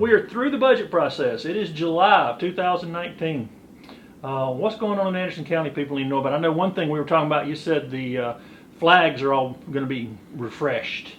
We are through the budget process. It is July of 2019. What's going on in Anderson County people need to know about? I know one thing we were talking about, you said the flags are all going to be refreshed.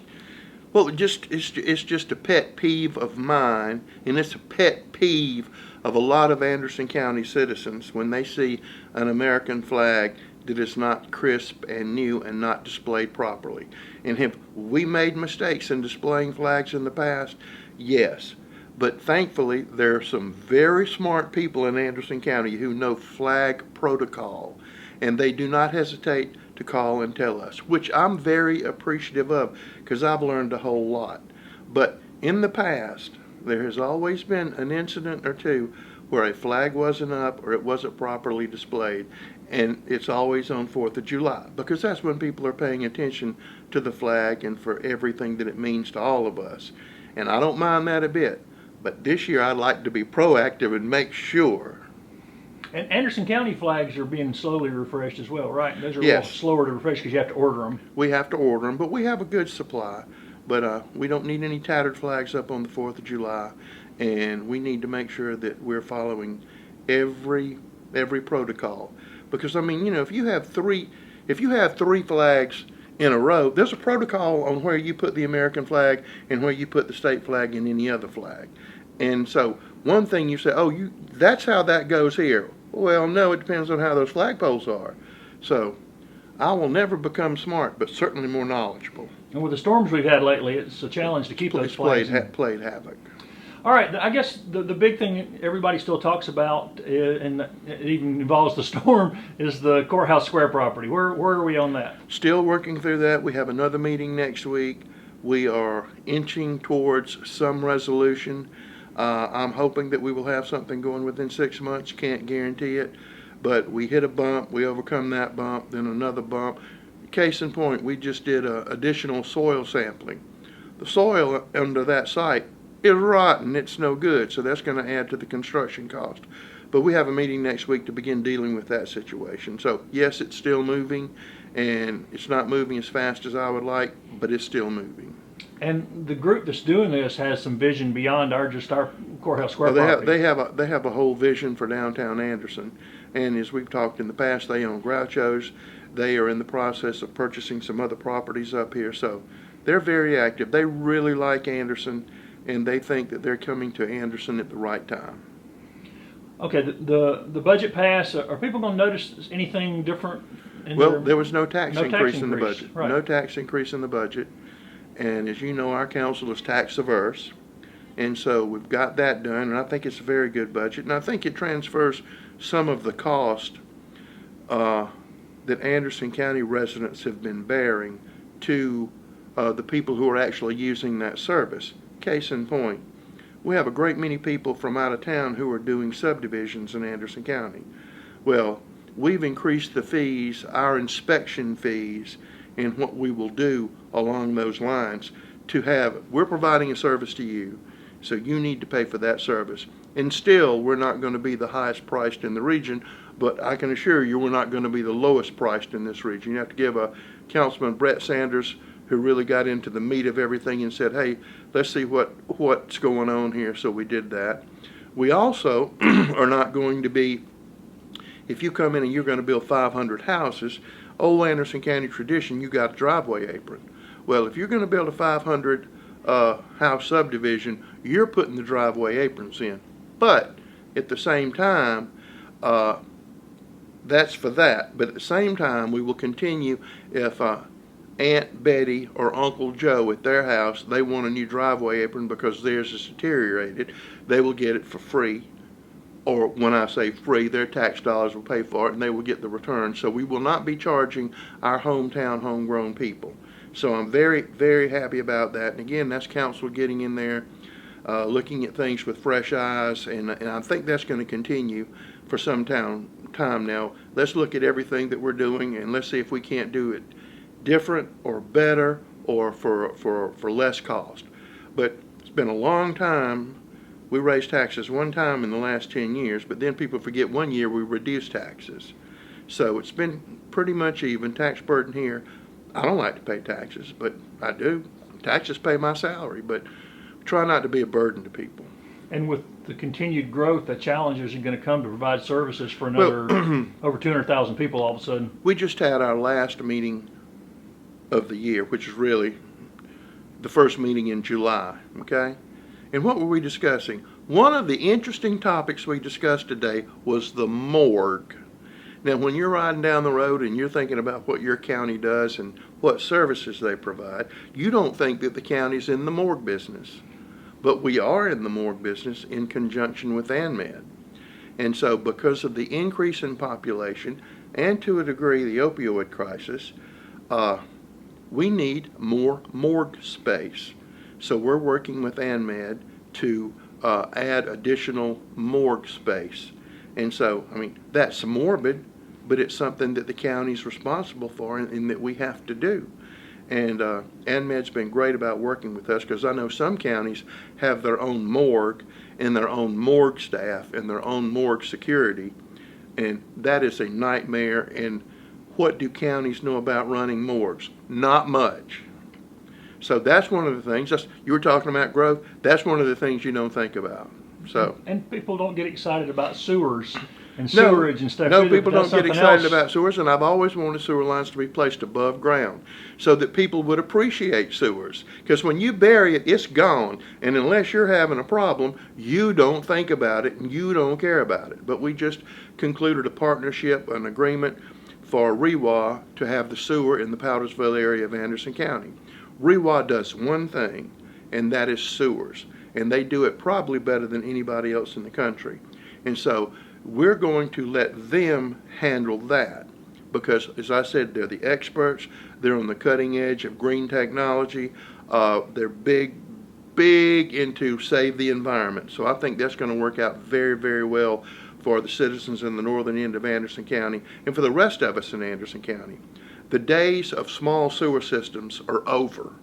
Well, it's just a pet peeve of mine, and it's a pet peeve of a lot of Anderson County citizens when they see an American flag that is not crisp and new and not displayed properly. And have we made mistakes in displaying flags in the past? Yes. But thankfully, there are some very smart people in Anderson County who know flag protocol, and they do not hesitate to call and tell us, which I'm very appreciative of because I've learned a whole lot. But in the past, there has always been an incident or two where a flag wasn't up or it wasn't properly displayed, and it's always on 4th of July because that's when people are paying attention to the flag and for everything that it means to all of us. And I don't mind that a bit. But this year I'd like to be proactive and make sure. And Anderson County flags are being slowly refreshed as well, right? Those are a Yes. little slower to refresh because you have to order them. We have to order them, but we have a good supply. But we don't need any tattered flags up on the 4th of July, and we need to make sure that we're following every protocol. Because I mean, if you have three flags in a row, there's a protocol on where you put the American flag and where you put the state flag and any other flag. And so one thing you say, that's how that goes here. Well, no, it depends on how those flagpoles are. So I will never become smart, but certainly more knowledgeable. And with the storms we've had lately, it's a challenge to keep those flags. Played havoc. All right, I guess the big thing everybody still talks about, and it even involves the storm, is the Courthouse Square property. Where are we on that? Still working through that. We have another meeting next week. We are inching towards some resolution. I'm hoping that we will have something going within 6 months. Can't guarantee it, but we hit a bump. We overcome that bump, then another bump. Case in point, we just did additional soil sampling. The soil under that site is rotten. It's no good, so that's going to add to the construction cost. But we have a meeting next week to begin dealing with that situation. So yes, it's still moving, and it's not moving as fast as I would like, but it's still moving. And the group that's doing this has some vision beyond our Courthouse Square property. They have a whole vision for downtown Anderson, and as we've talked in the past, they own Groucho's. They are in the process of purchasing some other properties up here, so they're very active. They really like Anderson, and they think that they're coming to Anderson at the right time. Okay, the budget pass. Are people going to notice anything different? There was no tax increase in the budget. Right. No tax increase in the budget. And as you know, our council is tax averse. And so we've got that done, and I think it's a very good budget. And I think it transfers some of the cost that Anderson County residents have been bearing to the people who are actually using that service. Case in point, we have a great many people from out of town who are doing subdivisions in Anderson County. Well, we've increased the fees, our inspection fees, and what we will do along those lines we're providing a service to you, so you need to pay for that service. And still, we're not going to be the highest priced in the region, but I can assure you we're not going to be the lowest priced in this region. You have to give Councilman Brett Sanders, who really got into the meat of everything and said, hey, let's see what's going on here, so we did that. We also are not going to be, if you come in and you're going to build 500 houses, old Anderson County tradition, you got a driveway apron. Well, if you're going to build a 500 house subdivision, you're putting the driveway aprons in. But at the same time, that's for that. But at the same time, we will continue if Aunt Betty or Uncle Joe at their house, they want a new driveway apron because theirs is deteriorated, they will get it for free. Or when I say free, their tax dollars will pay for it and they will get the return. So we will not be charging our hometown homegrown people. So I'm very, very happy about that. And again, that's council getting in there, looking at things with fresh eyes, and I think that's going to continue for some time now. Let's look at everything that we're doing and let's see if we can't do it different or better or for less cost. But it's been a long time. We raised taxes one time in the last 10 years, but then people forget 1 year we reduced taxes. So it's been pretty much even. Tax burden here. I don't like to pay taxes, but I do. Taxes pay my salary, but try not to be a burden to people. And with the continued growth, the challenges are going to come to provide services for another over 200,000 people all of a sudden. We just had our last meeting of the year, which is really the first meeting in July, okay? And what were we discussing? One of the interesting topics we discussed today was the morgue. Now, when you're riding down the road and you're thinking about what your county does and what services they provide, you don't think that the county's in the morgue business. But we are in the morgue business in conjunction with ANMED. And so because of the increase in population and to a degree the opioid crisis, we need more morgue space. So we're working with ANMED to add additional morgue space. And so, I mean, that's morbid, but it's something that the county's responsible for and that we have to do. And ANMED's been great about working with us, because I know some counties have their own morgue and their own morgue staff and their own morgue security, and that is a nightmare. And what do counties know about running morgues? Not much. So that's one of the things. You were talking about growth. That's one of the things you don't think about. So. And people don't get excited about sewers and sewerage and stuff. No, either. people don't get excited about sewers, and I've always wanted sewer lines to be placed above ground so that people would appreciate sewers. Because when you bury it, it's gone, and unless you're having a problem, you don't think about it and you don't care about it. But we just concluded a partnership, an agreement for REWA to have the sewer in the Powdersville area of Anderson County. REWA does one thing, and that is sewers, and they do it probably better than anybody else in the country. And so we're going to let them handle that because, as I said, they're the experts. They're on the cutting edge of green technology. They're big into save the environment. So I think that's going to work out very, very well for the citizens in the northern end of Anderson County and for the rest of us in Anderson County. The days of small sewer systems are over.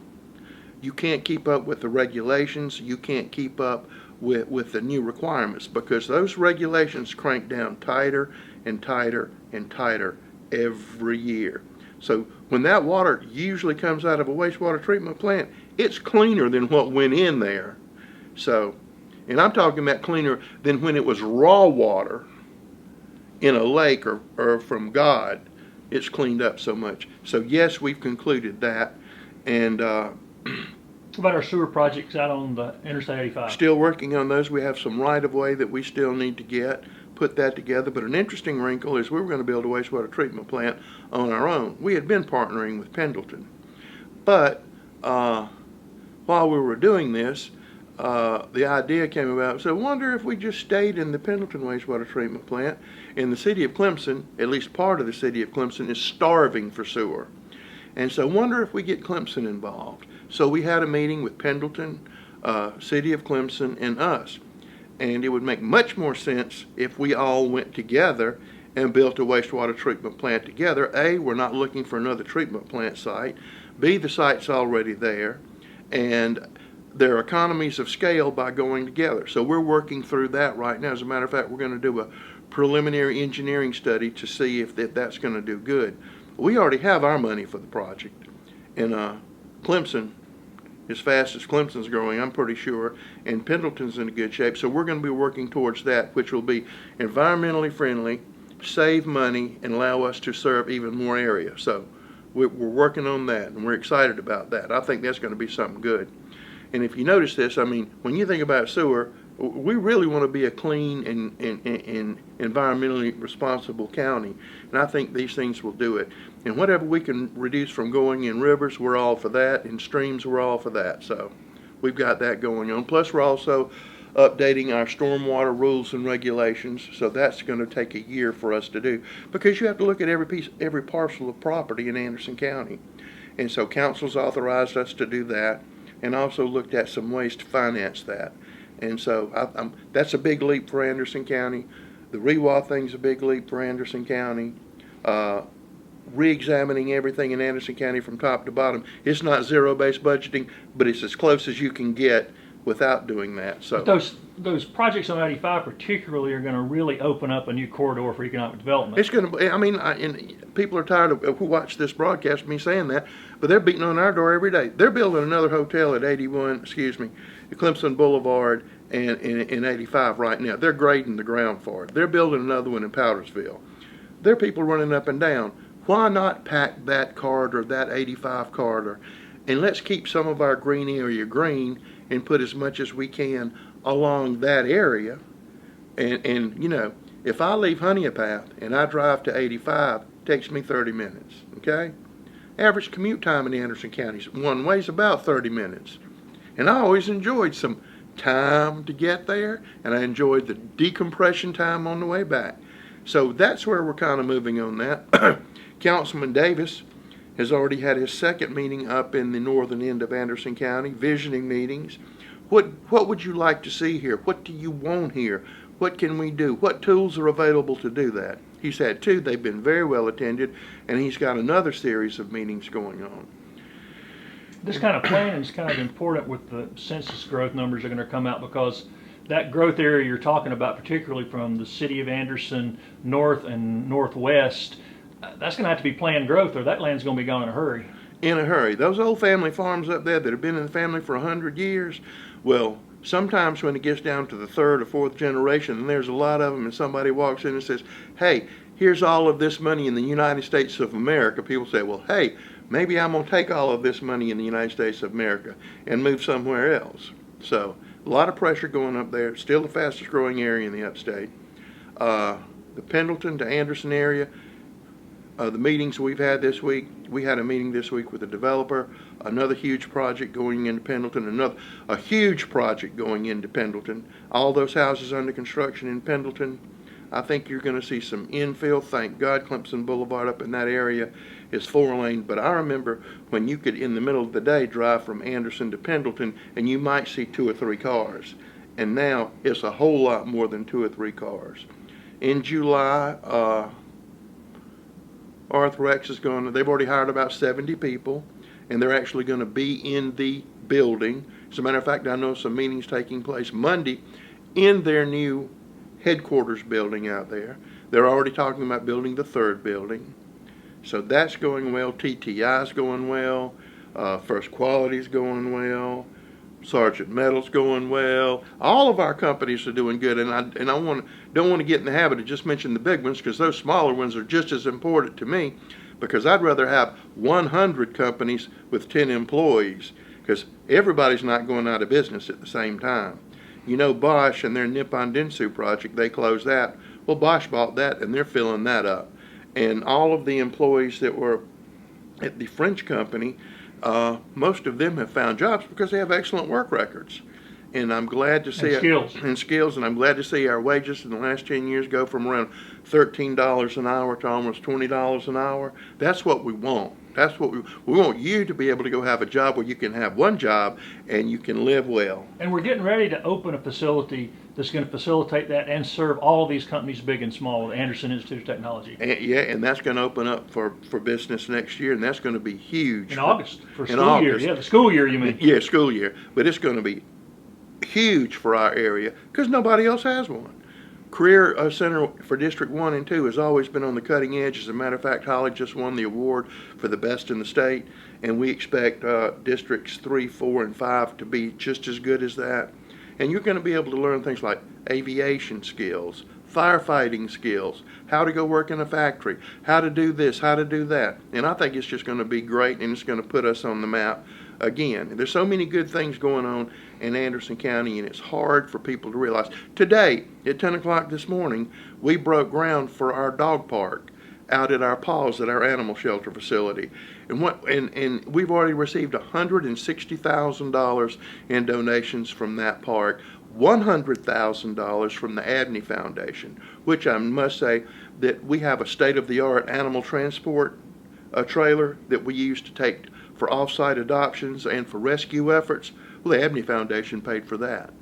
You can't keep up with the regulations. You can't keep up with the new requirements because those regulations crank down tighter and tighter and tighter every year. So when that water usually comes out of a wastewater treatment plant, it's cleaner than what went in there. So, and I'm talking about cleaner than when it was raw water in a lake or from God. It's cleaned up so much. So yes, we've concluded that. And what about our sewer projects out on the Interstate 85? Still working on those. We have some right-of-way that we still need to put that together. But an interesting wrinkle is we were going to build a wastewater treatment plant on our own. We had been partnering with Pendleton. But while we were doing this, the idea came about. So I wonder if we just stayed in the Pendleton wastewater treatment plant. In the city of Clemson, at least part of the city of Clemson, is starving for sewer. And so I wonder if we get Clemson involved. So we had a meeting with Pendleton, City of Clemson, and us. And it would make much more sense if we all went together and built a wastewater treatment plant together. A, we're not looking for another treatment plant site. B, the site's already there. And there are economies of scale by going together. So we're working through that right now. As a matter of fact, we're going to do a preliminary engineering study to see if that's going to do good. We already have our money for the project. And Clemson, as fast as Clemson's growing, I'm pretty sure, and Pendleton's in good shape. So we're going to be working towards that, which will be environmentally friendly, save money, and allow us to serve even more area. So we're working on that, and we're excited about that. I think that's going to be something good. And if you notice this, I mean, when you think about sewer, we really want to be a clean and environmentally responsible county. And I think these things will do it. And whatever we can reduce from going in rivers, we're all for that. In streams, we're all for that. So we've got that going on. Plus, we're also updating our stormwater rules and regulations. So that's going to take a year for us to do because you have to look at every parcel of property in Anderson County. And so council's authorized us to do that and also looked at some ways to finance that. And so that's a big leap for Anderson County. The REWA thing's a big leap for Anderson County. Re-examining everything in Anderson County from top to bottom. It's not zero-based budgeting, but it's as close as you can get without doing that. So those projects on 85 particularly are going to really open up a new corridor for economic development. It's going to. I mean, and people are tired of who watch this broadcast me saying that, but they're beating on our door every day. They're building another hotel at Clemson Boulevard and in 85 right now. They're grading the ground for it. They're building another one in Powdersville. There are people running up and down. Why not pack that corridor, that 85 corridor, and let's keep some of our green area green and put as much as we can along that area. And you know, if I leave Honeypath and I drive to 85, it takes me 30 minutes, okay? Average commute time in Anderson County one way is about 30 minutes. And I always enjoyed some time to get there, and I enjoyed the decompression time on the way back. So that's where we're kind of moving on that. Councilman Davis has already had his second meeting up in the northern end of Anderson County, visioning meetings. What would you like to see here? What do you want here? What can we do? What tools are available to do that? He's had two. They've been very well attended, and he's got another series of meetings going on. This kind of planning is kind of important with the census growth numbers that are going to come out, because that growth area you're talking about, particularly from the city of Anderson north and northwest, that's going to have to be planned growth, or that land's going to be gone in a hurry. In a hurry. Those old family farms up there that have been in the family for 100 years, well, sometimes when it gets down to the third or fourth generation, and there's a lot of them, and somebody walks in and says, hey, here's all of this money in the United States of America, people say, well, hey, maybe I'm going to take all of this money in the United States of America and move somewhere else. So a lot of pressure going up there. Still the fastest growing area in the upstate. The Pendleton to Anderson area, the meetings we've had this week, we had a meeting this week with a developer, another huge project going into Pendleton, a huge project going into Pendleton. All those houses under construction in Pendleton, I think you're going to see some infill. Thank God Clemson Boulevard up in that area is 4-lane, but I remember when you could, in the middle of the day, drive from Anderson to Pendleton and you might see 2 or 3 cars. And now it's a whole lot more than 2 or 3 cars. In July, Arthrex is going to, they've already hired about 70 people, and they're actually going to be in the building. As a matter of fact, I know some meetings taking place Monday in their new headquarters building out there. They're already talking about building the 3rd building. So that's going well. TTI's going well. First Quality's going well. Sergeant Metal's going well. All of our companies are doing good, and I don't want to get in the habit of just mentioning the big ones, because those smaller ones are just as important to me, because I'd rather have 100 companies with 10 employees, because everybody's not going out of business at the same time. You know, Bosch and their Nippon Dentsu project, they closed that. Well, Bosch bought that, and they're filling that up. And all of the employees that were at the French company, most of them have found jobs because they have excellent work records. And I'm glad to see skills, and I'm glad to see our wages in the last 10 years go from around $13 an hour to almost $20 an hour. That's what we want. That's what we want. You to be able to go have a job where you can have one job and you can live well. And we're getting ready to open a facility that's going to facilitate that and serve all of these companies, big and small, the Anderson Institute of Technology. And that's going to open up for business next year, and that's going to be huge. In August, for school year. Yeah, the school year, you mean? Yeah, school year. But it's going to be huge for our area because nobody else has one. Career Center for District 1 and 2 has always been on the cutting edge. As a matter of fact, Holly just won the award for the best in the state, and we expect Districts 3, 4, and 5 to be just as good as that. And you're going to be able to learn things like aviation skills, firefighting skills, how to go work in a factory, how to do this, how to do that. And I think it's just going to be great, and it's going to put us on the map again. There's so many good things going on in Anderson County, and it's hard for people to realize. Today, at 10 o'clock this morning, we broke ground for our dog park out at our paws at our animal shelter facility. And we've already received $160,000 in donations from that park, $100,000 from the Abney Foundation, which I must say that we have a state-of-the-art animal transport trailer that we use to take for off-site adoptions and for rescue efforts. Well, the Abney Foundation paid for that.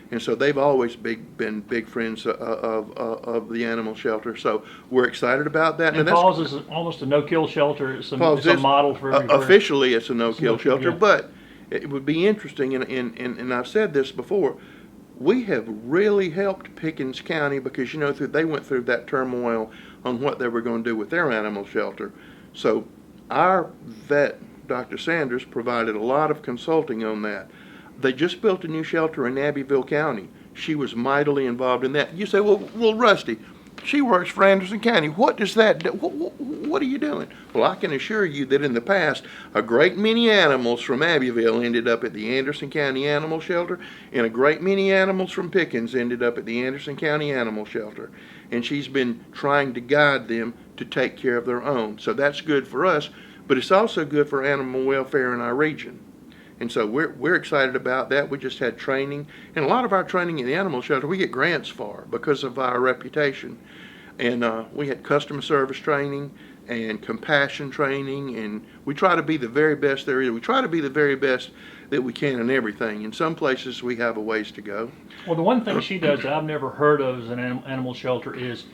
And so they've always been big friends of the animal shelter. So we're excited about that. And Paul's is almost a no-kill shelter. It's a model for everywhere. Officially, it's a no-kill shelter. Yeah. But it would be interesting, and I've said this before, we have really helped Pickens County because, you know, they went through that turmoil on what they were going to do with their animal shelter. So our vet, Dr. Sanders, provided a lot of consulting on that. They just built a new shelter in Abbeville County. She was mightily involved in that. You say, well, Rusty, she works for Anderson County. What does that do? What are you doing? Well, I can assure you that in the past, a great many animals from Abbeville ended up at the Anderson County Animal Shelter, and a great many animals from Pickens ended up at the Anderson County Animal Shelter. And she's been trying to guide them to take care of their own. So that's good for us, but it's also good for animal welfare in our region. And so we're excited about that. We just had training, and a lot of our training in the animal shelter we get grants for because of our reputation. And we had customer service training and compassion training, and we try to be the very best there is. We try to be the very best that we can in everything. In some places we have a ways to go. Well, the one thing she does that I've never heard of as an animal shelter is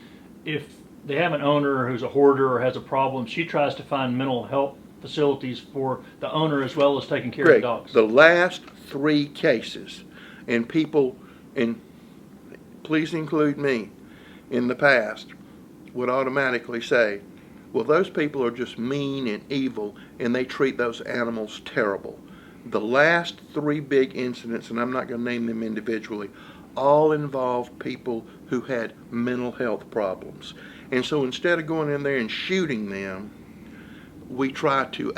if they have an owner who's a hoarder or has a problem, she tries to find mental health facilities for the owner as well as taking care of the dogs. The last 3 cases, and people, and please include me, in the past would automatically say, well, those people are just mean and evil and they treat those animals terrible. The last 3 big incidents, and I'm not going to name them individually, all involved people who had mental health problems. And so instead of going in there and shooting them, we try to,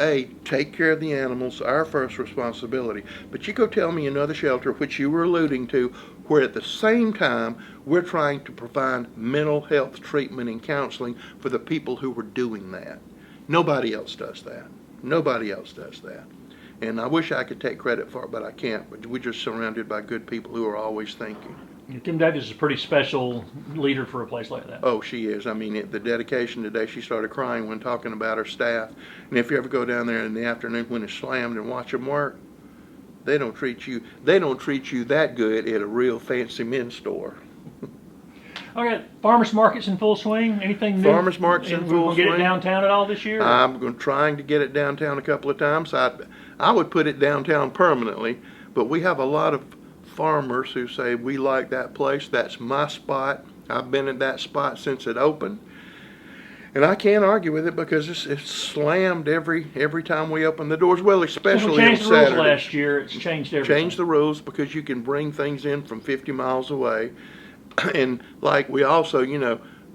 take care of the animals, our first responsibility. But you go tell me another shelter, which you were alluding to, where at the same time we're trying to provide mental health treatment and counseling for the people who were doing that. Nobody else does that. Nobody else does that. And I wish I could take credit for it, but I can't. But we're just surrounded by good people who are always thinking. Kim Davis is a pretty special leader for a place like that. Oh, she is. I mean, the dedication today, she started crying when talking about her staff. And if you ever go down there in the afternoon when it's slammed and watch them work, they don't treat you that good at a real fancy men's store. Okay, farmers market's in full swing. Anything new? Farmers market's in full swing. Get it downtown at all this year? I'm trying to get it downtown a couple of times. I would put it downtown permanently, but we have a lot of farmers who say, we like that place, that's my spot, I've been at that spot since it opened. And I can't argue with it because it's slammed every time we open the doors, well, especially on Saturday. Since we changed the rules last year, it's changed everything. Changed the rules because you can bring things in from 50 miles away. And like we also,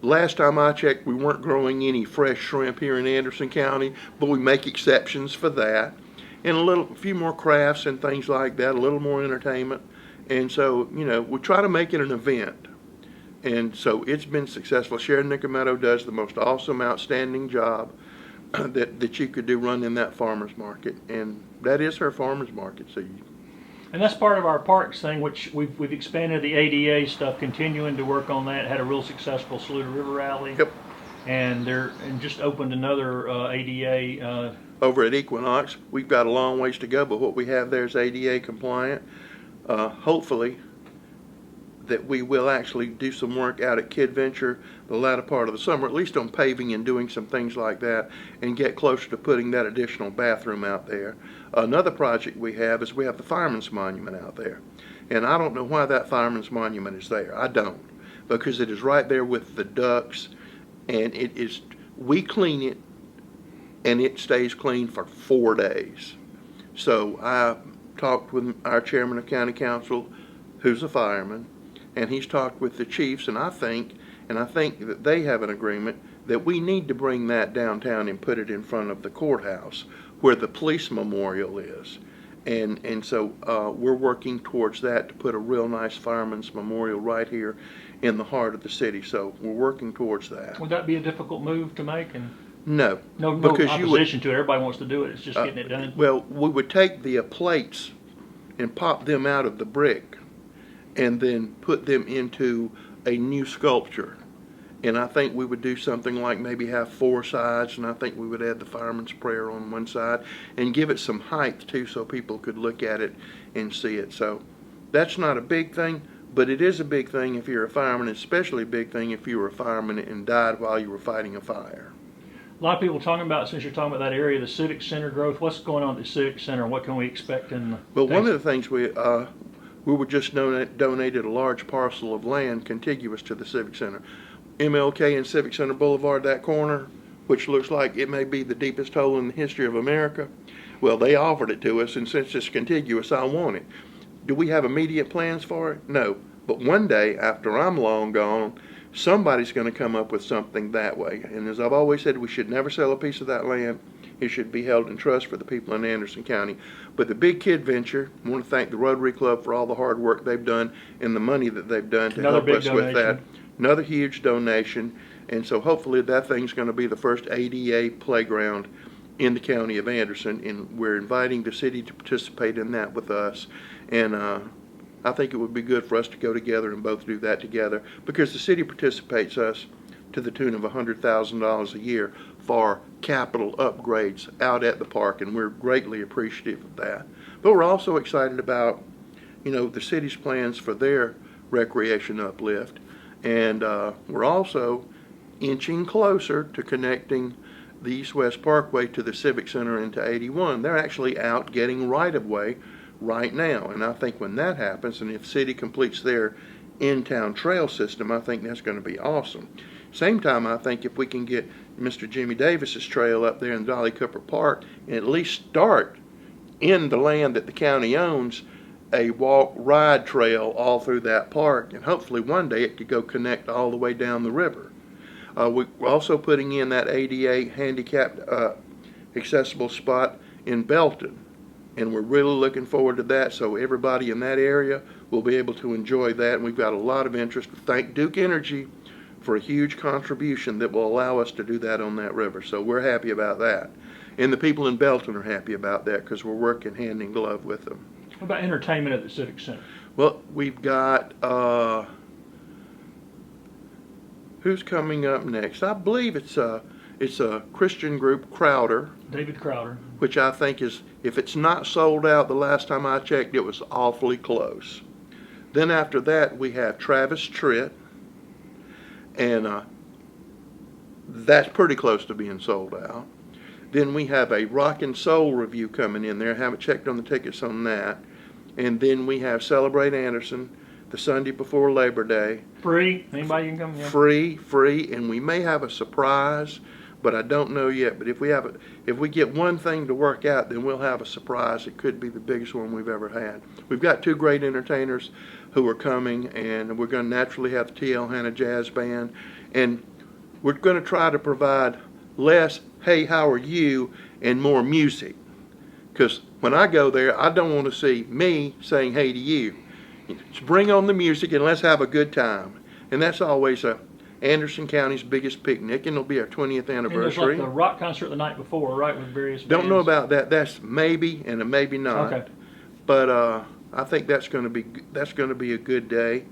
last time I checked, we weren't growing any fresh shrimp here in Anderson County, but we make exceptions for that. And a few more crafts and things like that, a little more entertainment. And so, we try to make it an event. And so it's been successful. Sharon Nicometto does the most awesome, outstanding job that you could do running that farmer's market. And that is her farmer's market. And that's part of our parks thing, which we've expanded the ADA stuff, continuing to work on that. Had a real successful Saluda River Rally. Yep. And just opened another ADA. Over at Equinox, we've got a long ways to go, but what we have there is ADA compliant. Hopefully that we will actually do some work out at Kid Venture the latter part of the summer, at least on paving and doing some things like that, and get closer to putting that additional bathroom out there. Another project we have the Firemen's Monument out there. And I don't know why that Firemen's Monument is there. I don't. Because it is right there with the ducks, and we clean it, and it stays clean for 4 days. So I talked with our chairman of county council, who's a fireman, and he's talked with the chiefs, and I think that they have an agreement that we need to bring that downtown and put it in front of the courthouse where the police memorial is. And so we're working towards that to put a real nice fireman's memorial right here in the heart of the city. So we're working towards that. Would that be a difficult move to make? No. No opposition to it. Everybody wants to do it. It's just getting it done. Well, we would take the plates and pop them out of the brick and then put them into a new sculpture. And I think we would do something like maybe have 4 sides, and I think we would add the fireman's prayer on one side and give it some height too so people could look at it and see it. So that's not a big thing, but it is a big thing if you're a fireman, especially a big thing if you were a fireman and died while you were fighting a fire. A lot of people talking about, since you're talking about that area, the Civic Center growth. What's going on at the Civic Center? What can we expect in the... Well, one of the things we were just donated a large parcel of land contiguous to the Civic Center. MLK and Civic Center Boulevard, that corner, which looks like it may be the deepest hole in the history of America. Well, they offered it to us, and since it's contiguous, I want it. Do we have immediate plans for it? No. But one day, after I'm long gone, somebody's going to come up with something that way. And as I've always said, we should never sell a piece of that land. It should be held in trust for the people in Anderson County. But the Big Kid venture, I want to thank the Rotary Club for all the hard work they've done and the money that they've done to help us with that. Another huge donation. And so hopefully that thing's going to be the first ADA playground in the county of Anderson. And we're inviting the city to participate in that with us. And I think it would be good for us to go together and both do that together, because the city participates us to the tune of $100,000 a year for capital upgrades out at the park, and we're greatly appreciative of that. But we're also excited about, the city's plans for their recreation uplift, and we're also inching closer to connecting the East-West Parkway to the Civic Center into 81. They're actually out getting right-of-way right now, and I think when that happens, and if city completes their in-town trail system, I think that's going to be awesome. Same time, I think if we can get Mr. Jimmy Davis's trail up there in Dolly Cooper Park and at least start in the land that the county owns, a walk-ride trail all through that park, and hopefully one day it could go connect all the way down the river. We're also putting in that ADA handicapped accessible spot in Belton, and we're really looking forward to that, so everybody in that area will be able to enjoy that, and we've got a lot of interest. Thank Duke Energy for a huge contribution that will allow us to do that on that river, so we're happy about that. And the people in Belton are happy about that because we're working hand in glove with them. What about entertainment at the Civic Center? Well, we've got, who's coming up next? I believe it's a Christian group, Crowder. David Crowder. Which I think is, if it's not sold out, the last time I checked, it was awfully close. Then after that, we have Travis Tritt, and that's pretty close to being sold out. Then we have a rock and soul review coming in there. I haven't checked on the tickets on that. And then we have Celebrate Anderson the Sunday before Labor Day. Free. Anybody can come. Yeah. Free, and we may have a surprise, but I don't know yet. But if we get one thing to work out, then we'll have a surprise. It could be the biggest one we've ever had. We've got two great entertainers who are coming, and we're going to naturally have the T.L. Hanna Jazz Band, and we're going to try to provide less "Hey, how are you?" and more music. Because when I go there, I don't want to see me saying "Hey" to you. Just bring on the music and let's have a good time. And that's always Anderson County's biggest picnic, and it'll be our 20th anniversary. And there's like the rock concert the night before, right, with various bands? Don't know about that. That's maybe and a maybe not. Okay. But I think that's going to be a good day.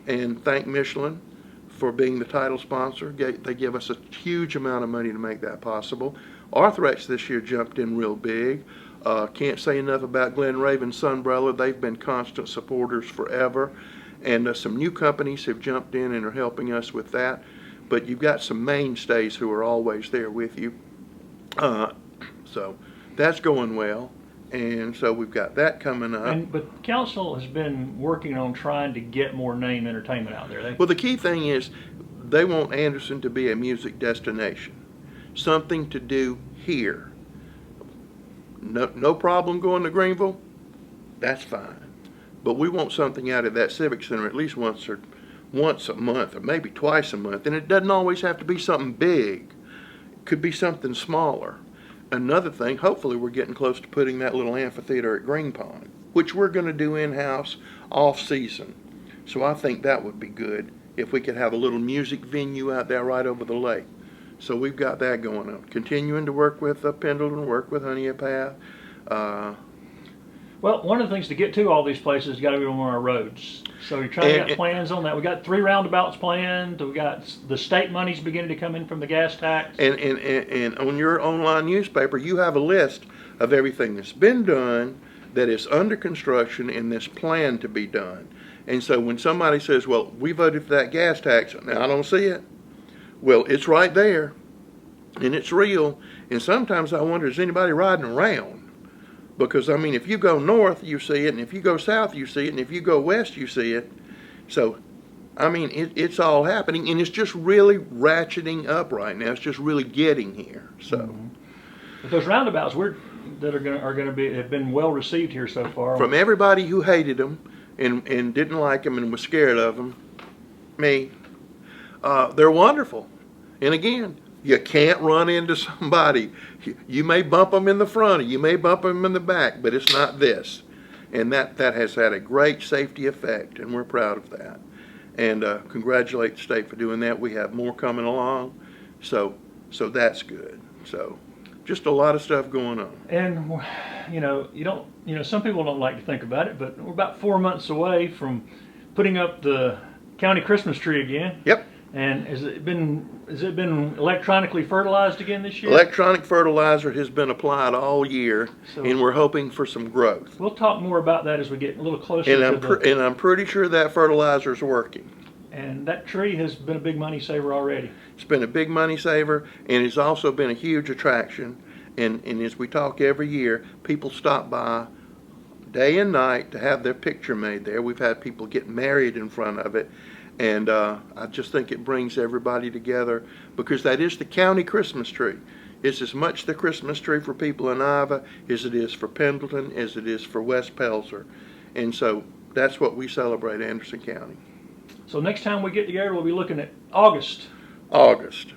And thank Michelin for being the title sponsor. They give us a huge amount of money to make that possible. Arthrex this year jumped in real big. Can't say enough about Glen Raven's Sunbrella. They've been constant supporters forever. And some new companies have jumped in and are helping us with that. But you've got some mainstays who are always there with you. So that's going well. And so we've got that coming up. But council has been working on trying to get more name entertainment out there. Well, the key thing is they want Anderson to be a music destination. Something to do here. No problem going to Greenville. That's fine. But we want something out of that Civic Center at least once a month or maybe twice a month. And it doesn't always have to be something big. It could be something smaller. Another thing, hopefully we're getting close to putting that little amphitheater at Green Pond, which we're going to do in-house off-season. So I think that would be good if we could have a little music venue out there right over the lake. So we've got that going on. Continuing to work with Pendleton, work with Honeypath. Well, one of the things to get to all these places, you got to be on our roads. So you're trying to get plans on that. We got 3 roundabouts planned. We got the state money's beginning to come in from the gas tax. And on your online newspaper, you have a list of everything that's been done, that is under construction, and that's planned to be done. And so when somebody says, "Well, we voted for that gas tax," now I don't see it. Well, it's right there, and it's real. And sometimes I wonder, is anybody riding around? Because, I mean, if you go north, you see it, and if you go south, you see it, and if you go west, you see it. So, I mean, it's all happening, and it's just really ratcheting up right now. It's just really getting here. So, But those roundabouts that are going to be have been well received here so far. From everybody who hated them and didn't like them and was scared of them, me, they're wonderful. And again, you can't run into somebody. You may bump them in the front, or you may bump them in the back, but it's not this. And that has had a great safety effect, and we're proud of that. And congratulate the state for doing that. We have more coming along, so that's good. So just a lot of stuff going on. And some people don't like to think about it, but we're about 4 months away from putting up the county Christmas tree again. Yep. And has it been electronically fertilized again this year? Electronic fertilizer has been applied all year, So and we're hoping for some growth. we'll talk more about that as we get a little closer And I'm pretty sure that fertilizer's working. And that tree has been a big money saver already. It's been a big money saver, and it's also been a huge attraction. And as we talk every year, people stop by day and night to have their picture made there. We've had people get married in front of it. And I just think it brings everybody together, because that is the county Christmas tree. It's as much the Christmas tree for people in Ivor as it is for Pendleton, as it is for West Pelzer. And so that's what we celebrate Anderson County. So next time we get together, we'll be looking at August. August.